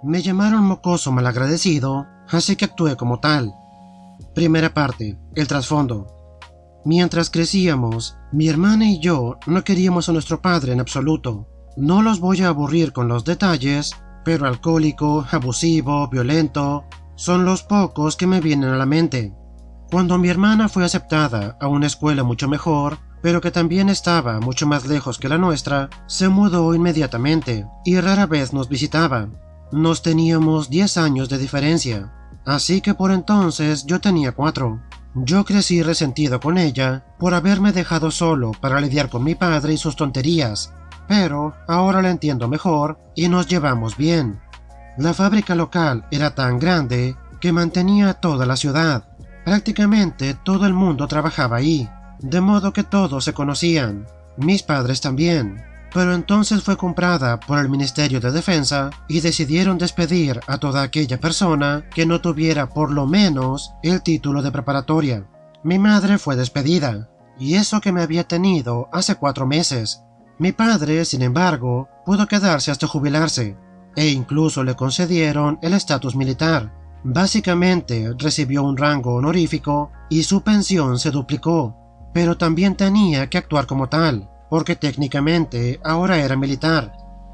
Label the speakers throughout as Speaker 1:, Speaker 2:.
Speaker 1: Me llamaron mocoso malagradecido, así que actué como tal. Primera parte, el trasfondo. Mientras crecíamos, mi hermana y yo no queríamos a nuestro padre en absoluto. No los voy a aburrir con los detalles, pero alcohólico, abusivo, violento, son los pocos que me vienen a la mente. Cuando mi hermana fue aceptada a una escuela mucho mejor, pero que también estaba mucho más lejos que la nuestra, se mudó inmediatamente y rara vez nos visitaba. Nos teníamos 10 años de diferencia, así que por entonces yo tenía 4. Yo crecí resentido con ella por haberme dejado solo para lidiar con mi padre y sus tonterías, pero ahora la entiendo mejor y nos llevamos bien. La fábrica local era tan grande que mantenía toda la ciudad. Prácticamente todo el mundo trabajaba ahí, de modo que todos se conocían, mis padres también. Pero entonces fue comprada por el Ministerio de Defensa y decidieron despedir a toda aquella persona que no tuviera por lo menos el título de preparatoria. Mi madre fue despedida, y eso que me había tenido hace 4 meses. Mi padre, sin embargo, pudo quedarse hasta jubilarse, e incluso le concedieron el estatus militar. Básicamente recibió un rango honorífico y su pensión se duplicó, pero también tenía que actuar como tal, porque técnicamente ahora era militar.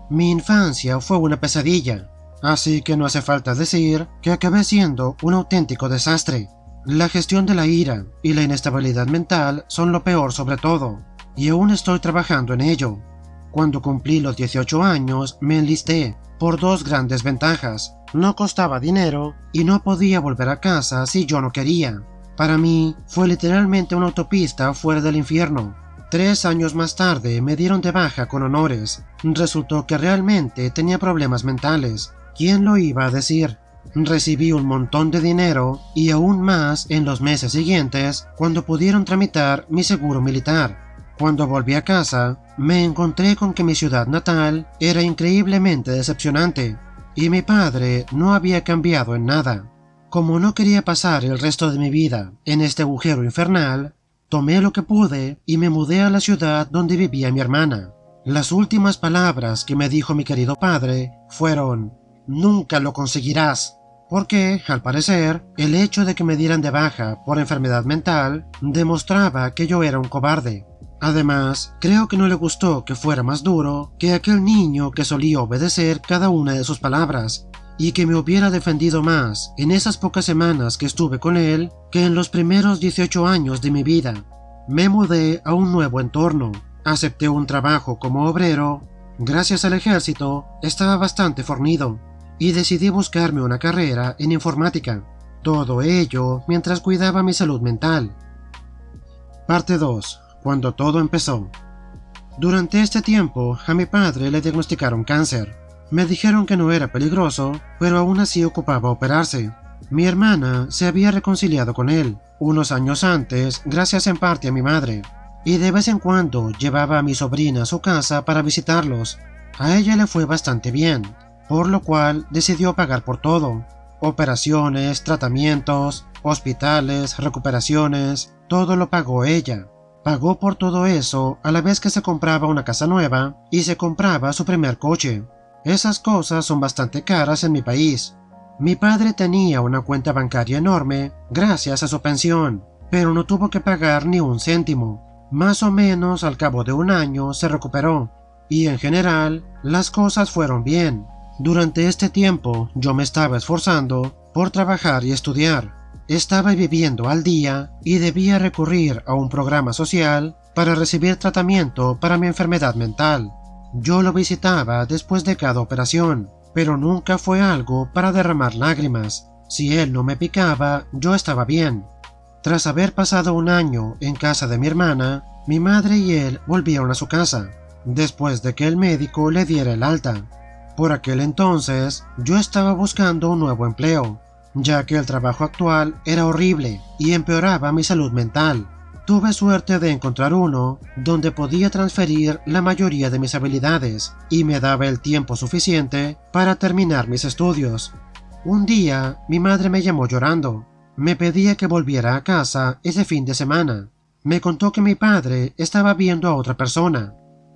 Speaker 1: Mi infancia fue una pesadilla, así que no hace falta decir que acabé siendo un auténtico desastre. La gestión de la ira y la inestabilidad mental son lo peor sobre todo, y aún estoy trabajando en ello. Cuando cumplí los 18 años me enlisté, por 2 grandes ventajas. No costaba dinero y no podía volver a casa si yo no quería. Para mí fue literalmente una autopista fuera del infierno. 3 años más tarde me dieron de baja con honores. Resultó que realmente tenía problemas mentales. ¿Quién lo iba a decir? Recibí un montón de dinero y aún más en los meses siguientes cuando pudieron tramitar mi seguro militar. Cuando volví a casa, me encontré con que mi ciudad natal era increíblemente decepcionante y mi padre no había cambiado en nada. Como no quería pasar el resto de mi vida en este agujero infernal, tomé lo que pude y me mudé a la ciudad donde vivía mi hermana. Las últimas palabras que me dijo mi querido padre fueron: «Nunca lo conseguirás», porque, al parecer, el hecho de que me dieran de baja por enfermedad mental demostraba que yo era un cobarde. Además, creo que no le gustó que fuera más duro que aquel niño que solía obedecer cada una de sus palabras, y que me hubiera defendido más en esas pocas semanas que estuve con él que en los primeros 18 años de mi vida. Me mudé a un nuevo entorno, acepté un trabajo como obrero, gracias al ejército estaba bastante fornido, y decidí buscarme una carrera en informática. Todo ello mientras cuidaba mi salud mental. Parte 2. Cuando todo empezó. Durante este tiempo, a mi padre le diagnosticaron cáncer. Me dijeron que no era peligroso, pero aún así ocupaba operarse. Mi hermana se había reconciliado con él unos años antes, gracias en parte a mi madre, y de vez en cuando llevaba a mi sobrina a su casa para visitarlos. A ella le fue bastante bien, por lo cual decidió pagar por todo. Operaciones, tratamientos, hospitales, recuperaciones, todo lo pagó ella. Pagó por todo eso a la vez que se compraba una casa nueva y se compraba su primer coche. Esas cosas son bastante caras en mi país. Mi padre tenía una cuenta bancaria enorme gracias a su pensión, pero no tuvo que pagar ni un céntimo. Más o menos al cabo de un año se recuperó, y en general las cosas fueron bien. Durante este tiempo yo me estaba esforzando por trabajar y estudiar. Estaba viviendo al día y debía recurrir a un programa social para recibir tratamiento para mi enfermedad mental. Yo lo visitaba después de cada operación, pero nunca fue algo para derramar lágrimas. Si él no me picaba, yo estaba bien. Tras haber pasado un año en casa de mi hermana, mi madre y él volvieron a su casa, después de que el médico le diera el alta. Por aquel entonces, yo estaba buscando un nuevo empleo, ya que el trabajo actual era horrible y empeoraba mi salud mental. Tuve suerte de encontrar uno donde podía transferir la mayoría de mis habilidades y me daba el tiempo suficiente para terminar mis estudios. Un día, mi madre me llamó llorando. Me pedía que volviera a casa ese fin de semana. Me contó que mi padre estaba viendo a otra persona.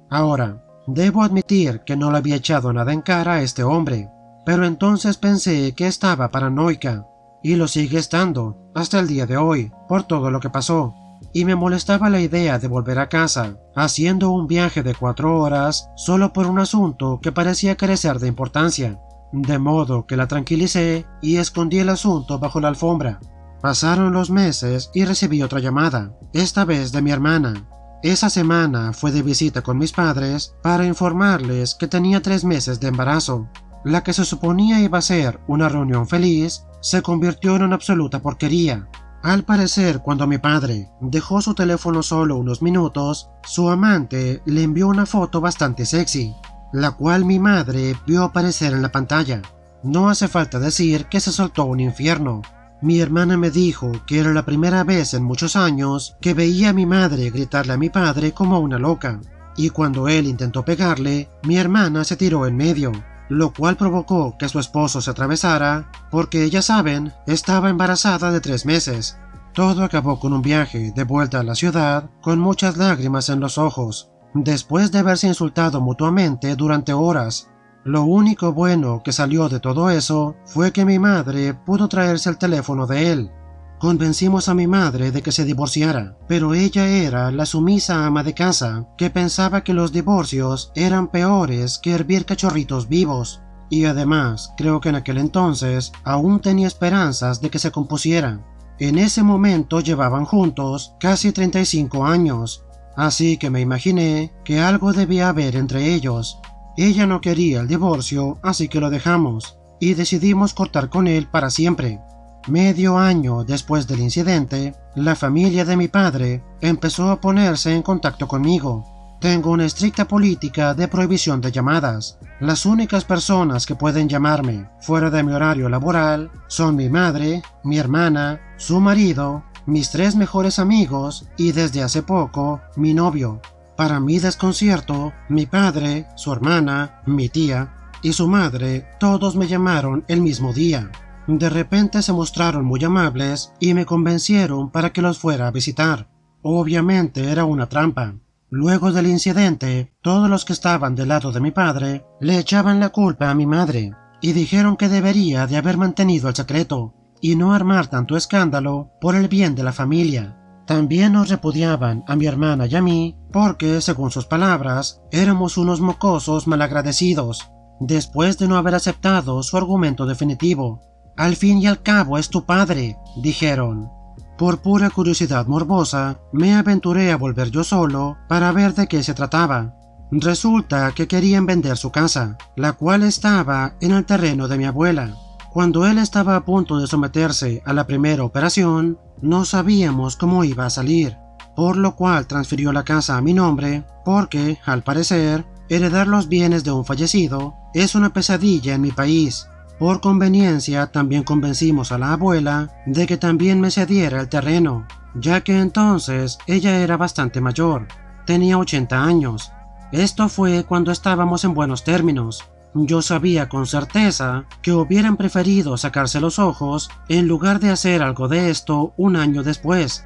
Speaker 1: Ahora, debo admitir que no le había echado nada en cara a este hombre. pero entonces pensé que estaba paranoica, y lo sigue estando hasta el día de hoy, por todo lo que pasó, y me molestaba la idea de volver a casa, haciendo un viaje de 4 horas solo por un asunto que parecía carecer de importancia, de modo que la tranquilicé y escondí el asunto bajo la alfombra. Pasaron los meses y recibí otra llamada, esta vez de mi hermana. Esa semana fue de visita con mis padres para informarles que tenía 3 meses de embarazo. La que se suponía iba a ser una reunión feliz se convirtió en una absoluta porquería. Al parecer, cuando mi padre dejó su teléfono solo unos minutos, su amante le envió una foto bastante sexy, la cual mi madre vio aparecer en la pantalla. No hace falta decir que se soltó un infierno. Mi hermana me dijo que era la primera vez en muchos años que veía a mi madre gritarle a mi padre como una loca, y cuando él intentó pegarle, mi hermana se tiró en medio, lo cual provocó que su esposo se atravesara, porque ya saben, estaba embarazada de 3 meses. Todo acabó con un viaje de vuelta a la ciudad con muchas lágrimas en los ojos, después de haberse insultado mutuamente durante horas. Lo único bueno que salió de todo eso fue que mi madre pudo traerse el teléfono de él. Convencimos a mi madre de que se divorciara, pero ella era la sumisa ama de casa que pensaba que los divorcios eran peores que hervir cachorritos vivos, y además creo que en aquel entonces aún tenía esperanzas de que se compusiera. En ese momento llevaban juntos casi 35 años, así que me imaginé que algo debía haber entre ellos. Ella no quería el divorcio, así que lo dejamos, y decidimos cortar con él para siempre. Medio año después del incidente, la familia de mi padre empezó a ponerse en contacto conmigo. Tengo una estricta política de prohibición de llamadas. Las únicas personas que pueden llamarme fuera de mi horario laboral son mi madre, mi hermana, su marido, mis 3 mejores amigos y desde hace poco, mi novio. Para mi desconcierto, mi padre, su hermana, mi tía y su madre, todos me llamaron el mismo día. De repente se mostraron muy amables y me convencieron para que los fuera a visitar. Obviamente era una trampa. Luego del incidente, todos los que estaban del lado de mi padre le echaban la culpa a mi madre y dijeron que debería de haber mantenido el secreto y no armar tanto escándalo por el bien de la familia. También nos repudiaban a mi hermana y a mí porque, según sus palabras, éramos unos mocosos malagradecidos, después de no haber aceptado su argumento definitivo. Al fin y al cabo es tu padre, dijeron. Por pura curiosidad morbosa, me aventuré a volver yo solo para ver de qué se trataba. Resulta que querían vender su casa, la cual estaba en el terreno de mi abuela. Cuando él estaba a punto de someterse a la primera operación, no sabíamos cómo iba a salir, por lo cual transfirió la casa a mi nombre, porque, al parecer, heredar los bienes de un fallecido es una pesadilla en mi país. Por conveniencia, también convencimos a la abuela de que también me cediera el terreno, ya que entonces ella era bastante mayor, tenía 80 años. Esto fue cuando estábamos en buenos términos. Yo sabía con certeza que hubieran preferido sacarse los ojos en lugar de hacer algo de esto un año después.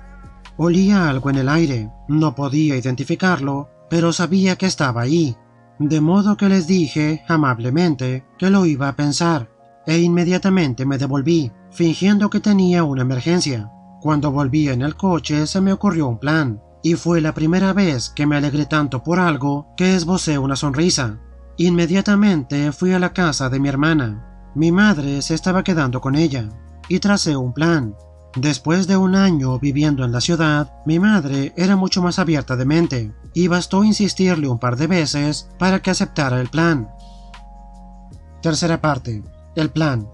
Speaker 1: Olía algo en el aire, no podía identificarlo, pero sabía que estaba ahí, de modo que les dije amablemente que lo iba a pensar, e inmediatamente me devolví, fingiendo que tenía una emergencia. Cuando volví en el coche se me ocurrió un plan, y fue la primera vez que me alegré tanto por algo que esbocé una sonrisa. Inmediatamente fui a la casa de mi hermana. Mi madre se estaba quedando con ella, y tracé un plan. Después de un año viviendo en la ciudad, mi madre era mucho más abierta de mente, y bastó insistirle un par de veces para que aceptara el plan. Tercera parte. El plan.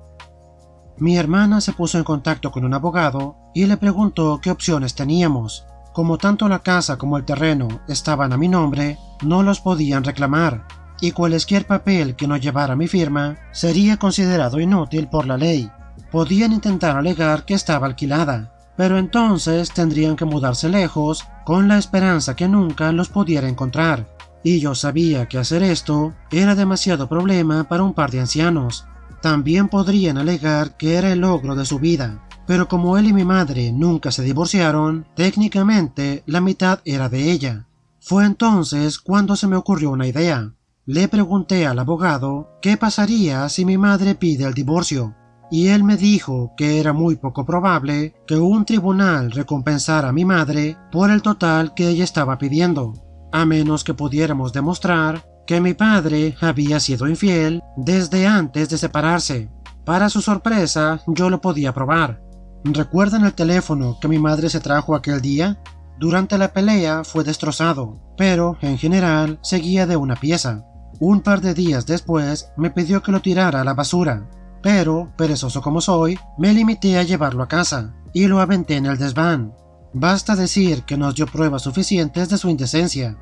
Speaker 1: Mi hermana se puso en contacto con un abogado y le preguntó qué opciones teníamos. Como tanto la casa como el terreno estaban a mi nombre, no los podían reclamar, y cualquier papel que no llevara mi firma sería considerado inútil por la ley. Podían intentar alegar que estaba alquilada, pero entonces tendrían que mudarse lejos con la esperanza que nunca los pudiera encontrar, y yo sabía que hacer esto era demasiado problema para un par de ancianos. También podrían alegar que era el logro de su vida, pero como él y mi madre nunca se divorciaron, técnicamente la mitad era de ella. Fue entonces cuando se me ocurrió una idea. Le pregunté al abogado qué pasaría si mi madre pide el divorcio, y él me dijo que era muy poco probable que un tribunal recompensara a mi madre por el total que ella estaba pidiendo, a menos que pudiéramos demostrar que mi padre había sido infiel desde antes de separarse. Para su sorpresa, yo lo podía probar. ¿Recuerdan el teléfono que mi madre se trajo aquel día? Durante la pelea fue destrozado, pero en general seguía de una pieza. Un par de días después me pidió que lo tirara a la basura, pero, perezoso como soy, me limité a llevarlo a casa y lo aventé en el desván. Basta decir que nos dio pruebas suficientes de su indecencia.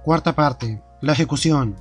Speaker 1: Cuarta parte. La ejecución.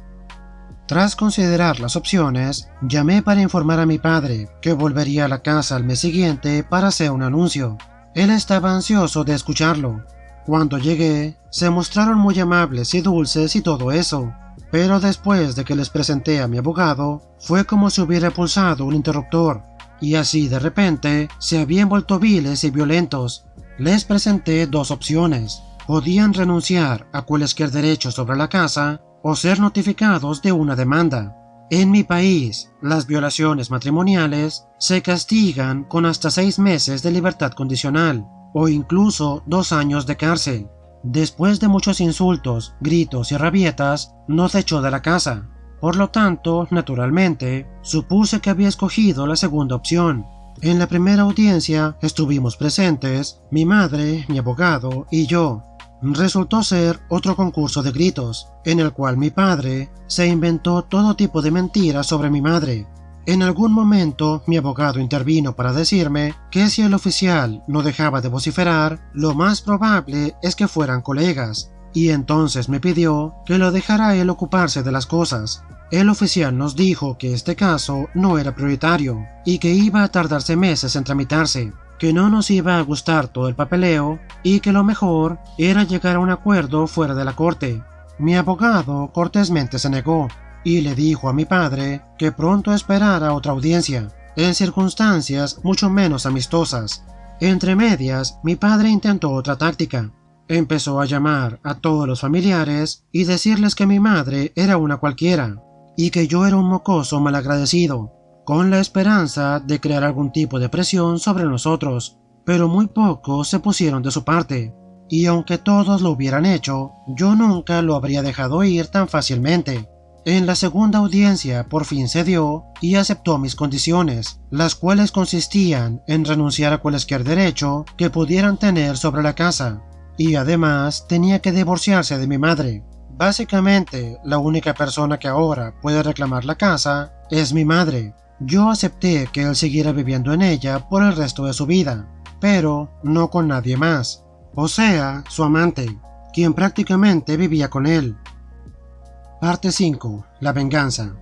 Speaker 1: Tras considerar las opciones, llamé para informar a mi padre que volvería a la casa al mes siguiente para hacer un anuncio. Él estaba ansioso de escucharlo. Cuando llegué, se mostraron muy amables y dulces y todo eso, pero después de que les presenté a mi abogado, fue como si hubiera pulsado un interruptor, y así de repente se habían vuelto viles y violentos. Les presenté dos opciones. Podían renunciar a cualquier derecho sobre la casa o ser notificados de una demanda. En mi país, las violaciones matrimoniales se castigan con hasta 6 meses de libertad condicional o incluso 2 años de cárcel. Después de muchos insultos, gritos y rabietas, nos echó de la casa. Por lo tanto, naturalmente, supuse que había escogido la segunda opción. En la primera audiencia estuvimos presentes, mi madre, mi abogado y yo. Resultó ser otro concurso de gritos, en el cual mi padre se inventó todo tipo de mentiras sobre mi madre. En algún momento mi abogado intervino para decirme que si el oficial no dejaba de vociferar, lo más probable es que fueran colegas, y entonces me pidió que lo dejara él ocuparse de las cosas. El oficial nos dijo que este caso no era prioritario y que iba a tardarse meses en tramitarse, que no nos iba a gustar todo el papeleo y que lo mejor era llegar a un acuerdo fuera de la corte. Mi abogado cortésmente se negó y le dijo a mi padre que pronto esperara otra audiencia, en circunstancias mucho menos amistosas. Entre medias, mi padre intentó otra táctica. Empezó a llamar a todos los familiares y decirles que mi madre era una cualquiera y que yo era un mocoso malagradecido, con la esperanza de crear algún tipo de presión sobre nosotros, pero muy pocos se pusieron de su parte, y aunque todos lo hubieran hecho, yo nunca lo habría dejado ir tan fácilmente. En la segunda audiencia por fin cedió y aceptó mis condiciones, las cuales consistían en renunciar a cualquier derecho que pudieran tener sobre la casa, y además tenía que divorciarse de mi madre. Básicamente, la única persona que ahora puede reclamar la casa es mi madre. Yo acepté que él siguiera viviendo en ella por el resto de su vida, pero no con nadie más, o sea, su amante, quien prácticamente vivía con él. Parte 5. La venganza.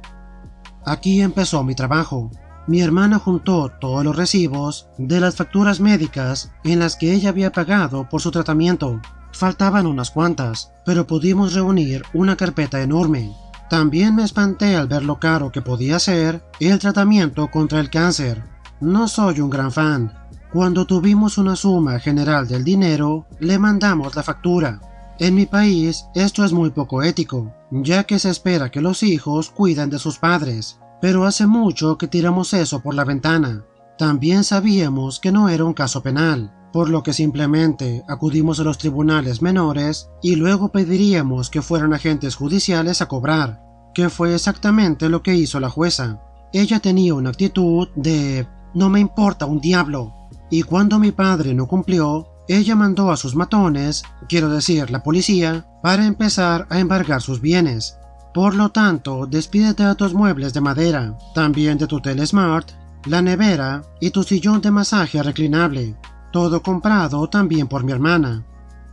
Speaker 1: Aquí empezó mi trabajo. Mi hermana juntó todos los recibos de las facturas médicas en las que ella había pagado por su tratamiento. Faltaban unas cuantas, pero pudimos reunir una carpeta enorme. También me espanté al ver lo caro que podía ser el tratamiento contra el cáncer. No soy un gran fan. Cuando tuvimos una suma general del dinero, le mandamos la factura. En mi país esto es muy poco ético, ya que se espera que los hijos cuiden de sus padres, pero hace mucho que tiramos eso por la ventana. También sabíamos que no era un caso penal, por lo que simplemente acudimos a los tribunales menores y luego pediríamos que fueran agentes judiciales a cobrar, que fue exactamente lo que hizo la jueza. Ella tenía una actitud de «no me importa un diablo», y cuando mi padre no cumplió, ella mandó a sus matones, quiero decir la policía, para empezar a embargar sus bienes. Por lo tanto, despídete de tus muebles de madera, también de tu tele Smart, la nevera y tu sillón de masaje reclinable, todo comprado también por mi hermana.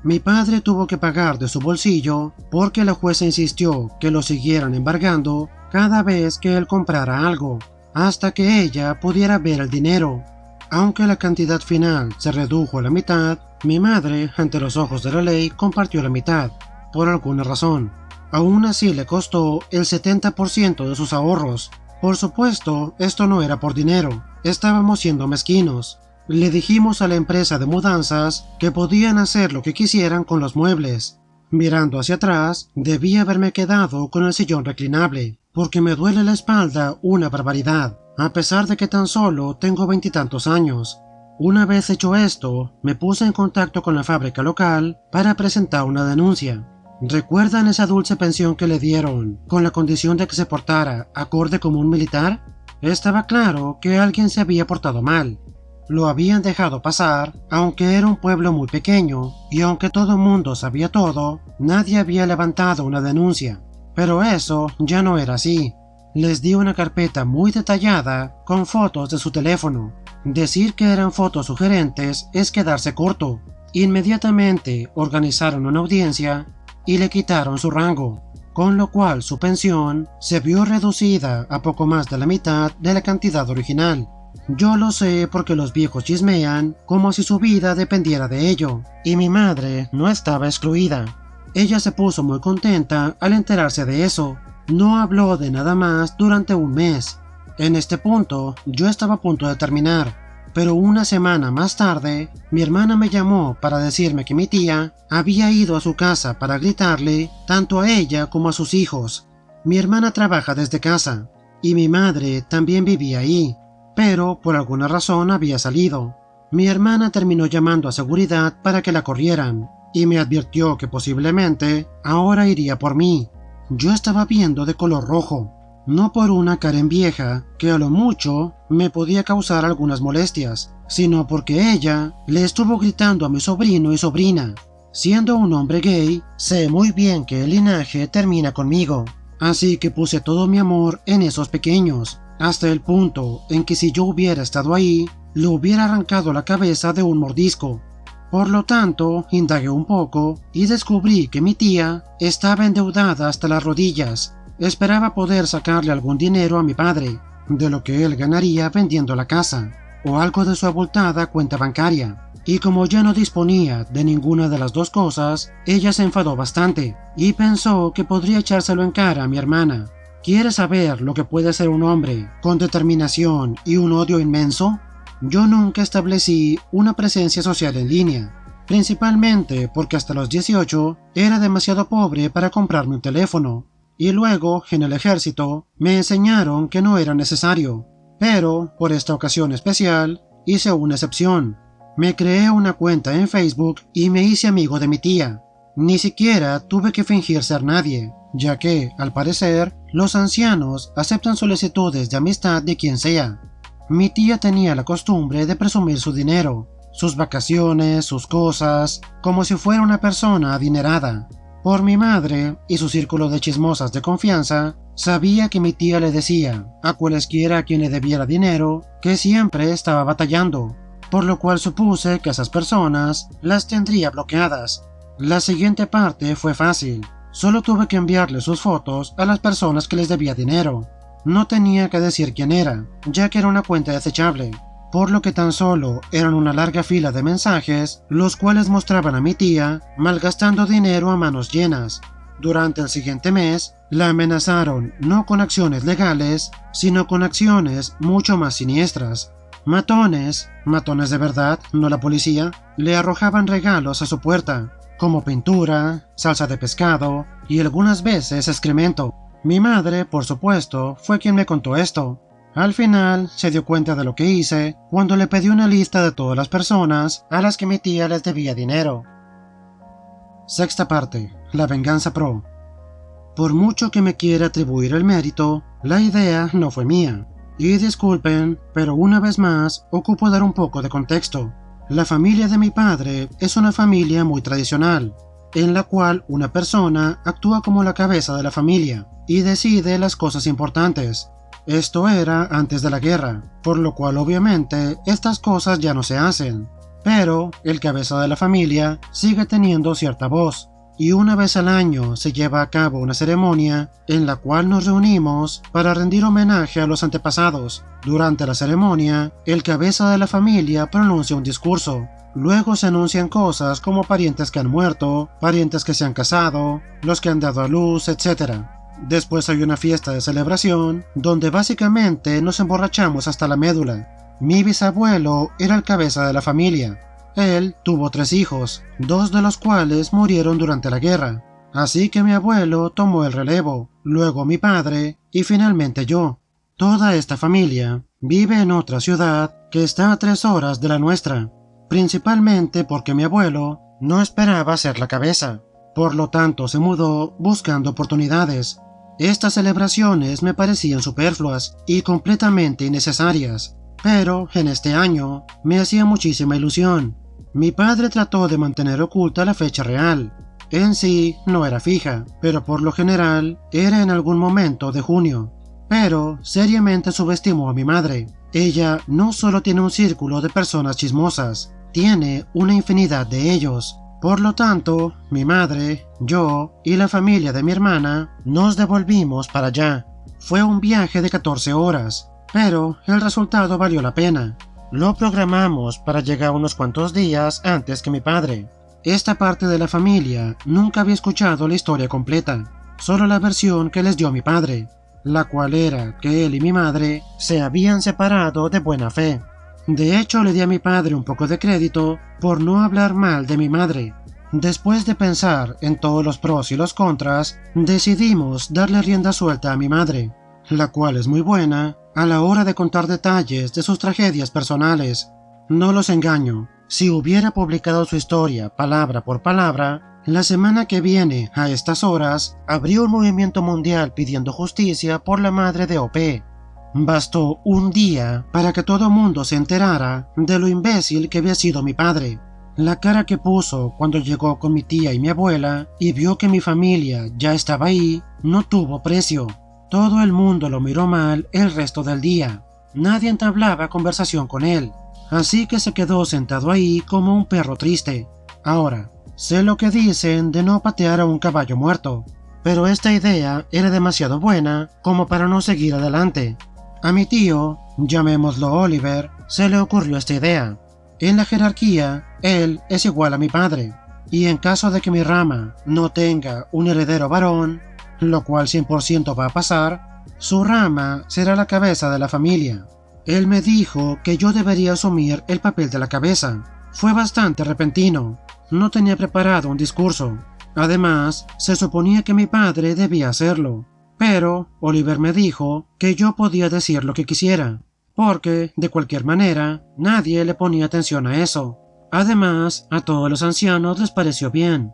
Speaker 1: Mi padre tuvo que pagar de su bolsillo porque la jueza insistió que lo siguieran embargando cada vez que él comprara algo, hasta que ella pudiera ver el dinero. Aunque la cantidad final se redujo a la mitad, mi madre, ante los ojos de la ley, compartió la mitad, por alguna razón. Aún así le costó el 70% de sus ahorros. Por supuesto, esto no era por dinero, estábamos siendo mezquinos. Le dijimos a la empresa de mudanzas que podían hacer lo que quisieran con los muebles. Mirando hacia atrás, debí haberme quedado con el sillón reclinable, porque me duele la espalda una barbaridad, a pesar de que tan solo tengo 20 y tantos años. Una vez hecho esto, me puse en contacto con la fábrica local para presentar una denuncia. ¿Recuerdan esa dulce pensión que le dieron, con la condición de que se portara acorde como un militar? Estaba claro que alguien se había portado mal. Lo habían dejado pasar, aunque era un pueblo muy pequeño, y aunque todo el mundo sabía todo, nadie había levantado una denuncia. Pero eso ya no era así. Les di una carpeta muy detallada con fotos de su teléfono. Decir que eran fotos sugerentes es quedarse corto. Inmediatamente organizaron una audiencia y le quitaron su rango, con lo cual su pensión se vio reducida a poco más de la mitad de la cantidad original. Yo lo sé porque los viejos chismean como si su vida dependiera de ello, y mi madre no estaba excluida. Ella se puso muy contenta al enterarse de eso. No habló de nada más durante un mes. En este punto, yo estaba a punto de terminar, pero una semana más tarde, mi hermana me llamó para decirme que mi tía había ido a su casa para gritarle tanto a ella como a sus hijos. Mi hermana trabaja desde casa, y mi madre también vivía ahí, pero por alguna razón había salido. Mi hermana terminó llamando a seguridad para que la corrieran, y me advirtió que posiblemente ahora iría por mí. Yo estaba viendo de color rojo, no por una Karen vieja que a lo mucho me podía causar algunas molestias, sino porque ella le estuvo gritando a mi sobrino y sobrina. Siendo un hombre gay, sé muy bien que el linaje termina conmigo, así que puse todo mi amor en esos pequeños, hasta el punto en que si yo hubiera estado ahí, le hubiera arrancado la cabeza de un mordisco. Por lo tanto, indagué un poco y descubrí que mi tía estaba endeudada hasta las rodillas. Esperaba poder sacarle algún dinero a mi padre, de lo que él ganaría vendiendo la casa, o algo de su abultada cuenta bancaria. Y como ya no disponía de ninguna de las dos cosas, ella se enfadó bastante y pensó que podría echárselo en cara a mi hermana. ¿Quieres saber lo que puede ser un hombre con determinación y un odio inmenso? Yo nunca establecí una presencia social en línea, principalmente porque hasta los 18 era demasiado pobre para comprarme un teléfono, y luego, en el ejército, me enseñaron que no era necesario. Pero, por esta ocasión especial, hice una excepción. Me creé una cuenta en Facebook y me hice amigo de mi tía. Ni siquiera tuve que fingir ser nadie, ya que, al parecer, los ancianos aceptan solicitudes de amistad de quien sea. Mi tía tenía la costumbre de presumir su dinero, sus vacaciones, sus cosas, como si fuera una persona adinerada. Por mi madre y su círculo de chismosas de confianza, sabía que mi tía le decía a cualesquiera a quien le debiera dinero que siempre estaba batallando, por lo cual supuse que esas personas las tendría bloqueadas. La siguiente parte fue fácil, solo tuve que enviarle sus fotos a las personas que les debía dinero. No tenía que decir quién era, ya que era una cuenta desechable, por lo que tan solo eran una larga fila de mensajes, los cuales mostraban a mi tía malgastando dinero a manos llenas. Durante el siguiente mes, la amenazaron no con acciones legales, sino con acciones mucho más siniestras. Matones de verdad, no la policía, le arrojaban regalos a su puerta, como pintura, salsa de pescado y algunas veces excremento. Mi madre, por supuesto, fue quien me contó esto. Al final, se dio cuenta de lo que hice cuando le pedí una lista de todas las personas a las que mi tía les debía dinero. Sexta parte. La venganza pro. Por mucho que me quiera atribuir el mérito, la idea no fue mía. Y disculpen, pero una vez más, ocupo dar un poco de contexto. La familia de mi padre es una familia muy tradicional, en la cual una persona actúa como la cabeza de la familia y decide las cosas importantes. Esto era antes de la guerra, por lo cual obviamente estas cosas ya no se hacen. Pero el cabeza de la familia sigue teniendo cierta voz, y una vez al año se lleva a cabo una ceremonia en la cual nos reunimos para rendir homenaje a los antepasados. Durante la ceremonia, el cabeza de la familia pronuncia un discurso. Luego se anuncian cosas como parientes que han muerto, parientes que se han casado, los que han dado a luz, etc. Después hay una fiesta de celebración, donde básicamente nos emborrachamos hasta la médula. Mi bisabuelo era el cabeza de la familia. Él tuvo 3 hijos, 2 de los cuales murieron durante la guerra. Así que mi abuelo tomó el relevo, luego mi padre y finalmente yo. Toda esta familia vive en otra ciudad que está a 3 horas de la nuestra, principalmente porque mi abuelo no esperaba ser la cabeza. Por lo tanto se mudó buscando oportunidades. Estas celebraciones me parecían superfluas y completamente innecesarias, pero en este año me hacía muchísima ilusión. Mi padre trató de mantener oculta la fecha real. En sí no era fija, pero por lo general era en algún momento de junio. Pero seriamente subestimó a mi madre. Ella no solo tiene un círculo de personas chismosas, tiene una infinidad de ellos. Por lo tanto, mi madre, yo y la familia de mi hermana nos devolvimos para allá. Fue un viaje de 14 horas, pero el resultado valió la pena. Lo programamos para llegar unos cuantos días antes que mi padre. Esta parte de la familia nunca había escuchado la historia completa, solo la versión que les dio mi padre, la cual era que él y mi madre se habían separado de buena fe. De hecho, le di a mi padre un poco de crédito por no hablar mal de mi madre. Después de pensar en todos los pros y los contras, decidimos darle rienda suelta a mi madre, la cual es muy buena a la hora de contar detalles de sus tragedias personales. No los engaño, si hubiera publicado su historia palabra por palabra, la semana que viene, a estas horas, habría un movimiento mundial pidiendo justicia por la madre de OP. Bastó un día para que todo mundo se enterara de lo imbécil que había sido mi padre. La cara que puso cuando llegó con mi tía y mi abuela y vio que mi familia ya estaba ahí, no tuvo precio. Todo el mundo lo miró mal el resto del día. Nadie entablaba conversación con él, así que se quedó sentado ahí como un perro triste. Ahora, sé lo que dicen de no patear a un caballo muerto, pero esta idea era demasiado buena como para no seguir adelante. A mi tío, llamémoslo Oliver, se le ocurrió esta idea. En la jerarquía, él es igual a mi padre, y en caso de que mi rama no tenga un heredero varón, lo cual 100% va a pasar, su rama será la cabeza de la familia. Él me dijo que yo debería asumir el papel de la cabeza. Fue bastante repentino, no tenía preparado un discurso. Además, se suponía que mi padre debía hacerlo. Pero Oliver me dijo que yo podía decir lo que quisiera, porque, de cualquier manera, nadie le ponía atención a eso. Además, a todos los ancianos les pareció bien.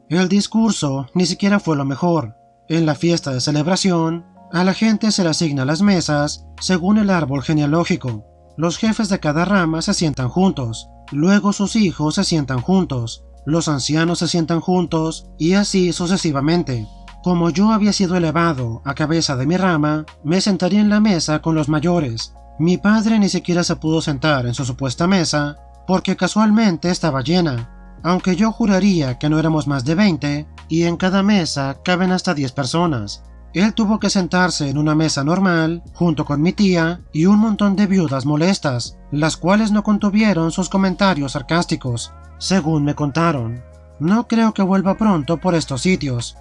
Speaker 1: El discurso ni siquiera fue lo mejor. En la fiesta de celebración, a la gente se le asigna las mesas según el árbol genealógico. Los jefes de cada rama se sientan juntos, luego sus hijos se sientan juntos, los ancianos se sientan juntos y así sucesivamente. Como yo había sido elevado a cabeza de mi rama, me sentaría en la mesa con los mayores. Mi padre ni siquiera se pudo sentar en su supuesta mesa porque casualmente estaba llena, aunque yo juraría que no éramos más de 20 y en cada mesa caben hasta 10 personas. Él tuvo que sentarse en una mesa normal junto con mi tía y un montón de viudas molestas, las cuales no contuvieron sus comentarios sarcásticos, según me contaron. No creo que vuelva pronto por estos sitios.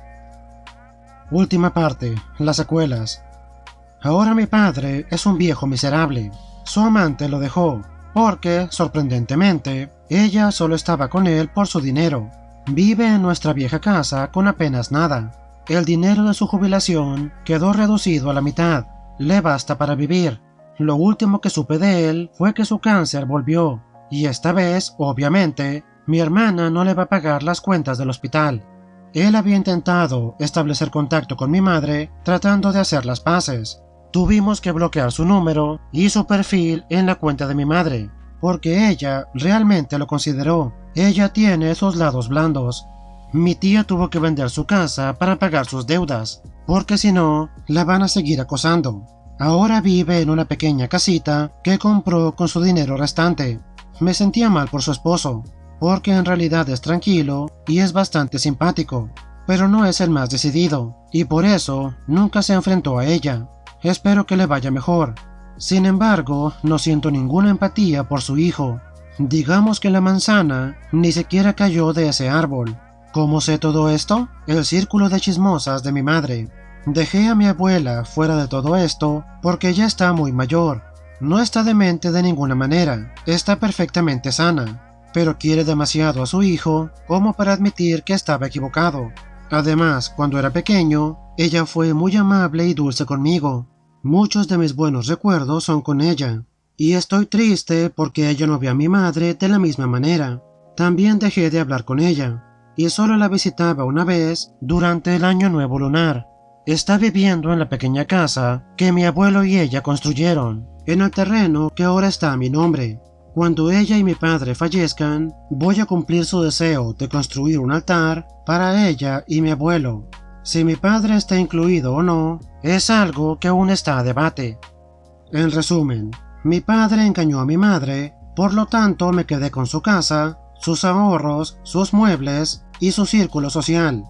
Speaker 1: Última parte, las secuelas. Ahora mi padre es un viejo miserable. Su amante lo dejó, porque, sorprendentemente, ella solo estaba con él por su dinero. Vive en nuestra vieja casa con apenas nada. El dinero de su jubilación quedó reducido a la mitad. Le basta para vivir. Lo último que supe de él fue que su cáncer volvió, y esta vez, obviamente, mi hermana no le va a pagar las cuentas del hospital. Él había intentado establecer contacto con mi madre tratando de hacer las paces. Tuvimos que bloquear su número y su perfil en la cuenta de mi madre, porque ella realmente lo consideró. Ella tiene sus lados blandos. Mi tía tuvo que vender su casa para pagar sus deudas, porque si no, la van a seguir acosando. Ahora vive en una pequeña casita que compró con su dinero restante. Me sentía mal por su esposo, porque en realidad es tranquilo y es bastante simpático, pero no es el más decidido, y por eso nunca se enfrentó a ella. Espero que le vaya mejor. Sin embargo, no siento ninguna empatía por su hijo. Digamos que la manzana ni siquiera cayó de ese árbol. ¿Cómo sé todo esto? El círculo de chismosas de mi madre. Dejé a mi abuela fuera de todo esto porque ella está muy mayor. No está demente de ninguna manera, está perfectamente sana. pero quiere demasiado a su hijo como para admitir que estaba equivocado. Además, cuando era pequeño, ella fue muy amable y dulce conmigo. Muchos de mis buenos recuerdos son con ella, y estoy triste porque ella no ve a mi madre de la misma manera. También dejé de hablar con ella, y solo la visitaba una vez durante el Año Nuevo Lunar. Está viviendo en la pequeña casa que mi abuelo y ella construyeron, en el terreno que ahora está a mi nombre. Cuando ella y mi padre fallezcan, voy a cumplir su deseo de construir un altar para ella y mi abuelo. Si mi padre está incluido o no, es algo que aún está a debate. En resumen, mi padre engañó a mi madre, por lo tanto me quedé con su casa, sus ahorros, sus muebles y su círculo social.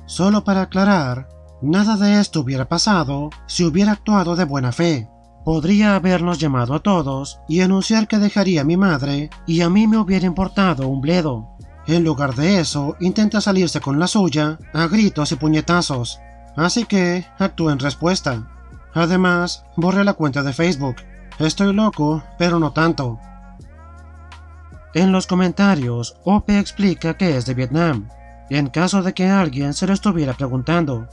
Speaker 1: Solo para aclarar, nada de esto hubiera pasado si hubiera actuado de buena fe. Podría habernos llamado a todos y anunciar que dejaría a mi madre y a mí me hubiera importado un bledo. En lugar de eso, intenta salirse con la suya a gritos y puñetazos. Así que actué en respuesta. Además, borré la cuenta de Facebook. Estoy loco, pero no tanto. En los comentarios, Ope explica que es de Vietnam, en caso de que alguien se lo estuviera preguntando.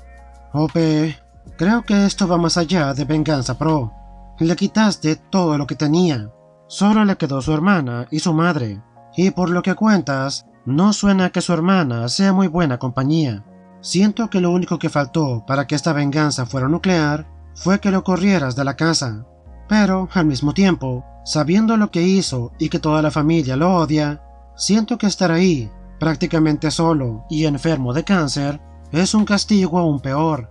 Speaker 1: Ope, creo que esto va más allá de venganza pro. Le quitaste todo lo que tenía. Solo le quedó su hermana y su madre. Y por lo que cuentas, no suena que su hermana sea muy buena compañía. Siento que lo único que faltó para que esta venganza fuera nuclear fue que lo corrieras de la casa. Pero, al mismo tiempo, sabiendo lo que hizo y que toda la familia lo odia, siento que estar ahí, prácticamente solo y enfermo de cáncer, es un castigo aún peor.